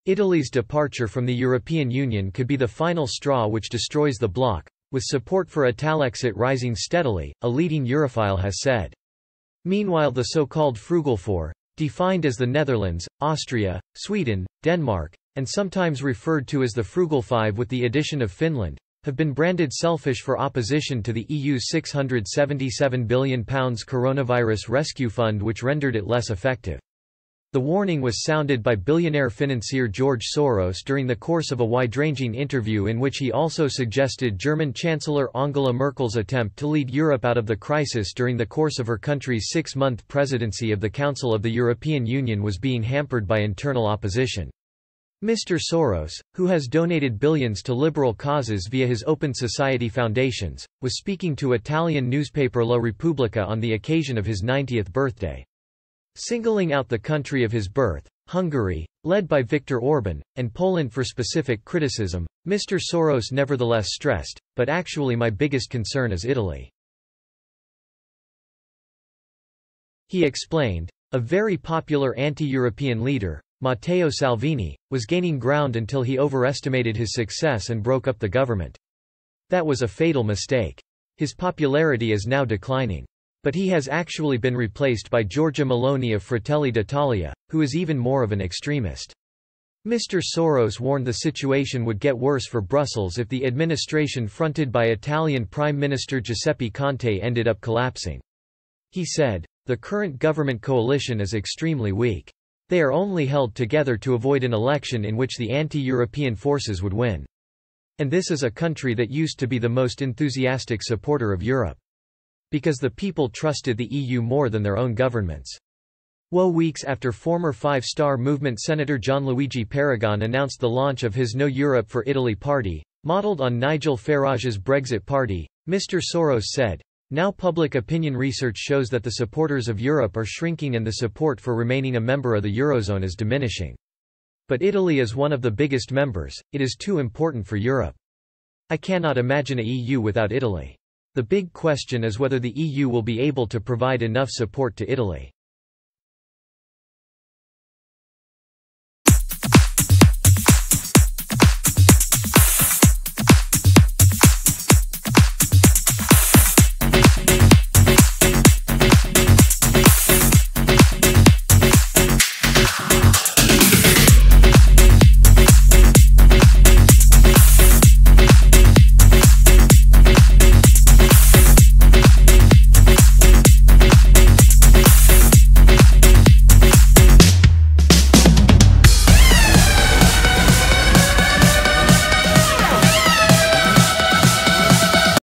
Italy's departure from the European Union could be the final straw which destroys the bloc, with support for Italexit rising steadily, a leading Europhile has said. Meanwhile, the so-called Frugal Four, defined as the Netherlands, Austria, Sweden, Denmark, and sometimes referred to as the Frugal Five with the addition of Finland, have been branded selfish for opposition to the EU's £677 billion coronavirus rescue fund, which rendered it less effective. The warning was sounded by billionaire financier George Soros during the course of a wide-ranging interview in which he also suggested German Chancellor Angela Merkel's attempt to lead Europe out of the crisis during the course of her country's 6-month presidency of the Council of the European Union was being hampered by internal opposition. Mr. Soros, who has donated billions to liberal causes via his Open Society foundations, was speaking to Italian newspaper La Repubblica on the occasion of his 90th birthday. Singling out the country of his birth, Hungary, led by Viktor Orban, and Poland for specific criticism, Mr. Soros nevertheless stressed, "But actually my biggest concern is Italy." He explained, a very popular anti-European leader, Matteo Salvini, was gaining ground until he overestimated his success and broke up the government. That was a fatal mistake. His popularity is now declining. But he has actually been replaced by Giorgia Meloni of Fratelli d'Italia, who is even more of an extremist. Mr. Soros warned the situation would get worse for Brussels if the administration fronted by Italian Prime Minister Giuseppe Conte ended up collapsing. He said, "The current government coalition is extremely weak. They are only held together to avoid an election in which the anti-European forces would win. And this is a country that used to be the most enthusiastic supporter of Europe. Because the people trusted the EU more than their own governments." Weeks after former Five Star Movement Senator Gianluigi Paragon announced the launch of his No Europe for Italy party, modelled on Nigel Farage's Brexit party, Mr. Soros said, "Now public opinion research shows that the supporters of Europe are shrinking and the support for remaining a member of the Eurozone is diminishing. But Italy is one of the biggest members, it is too important for Europe. I cannot imagine a EU without Italy. The big question is whether the EU will be able to provide enough support to Italy."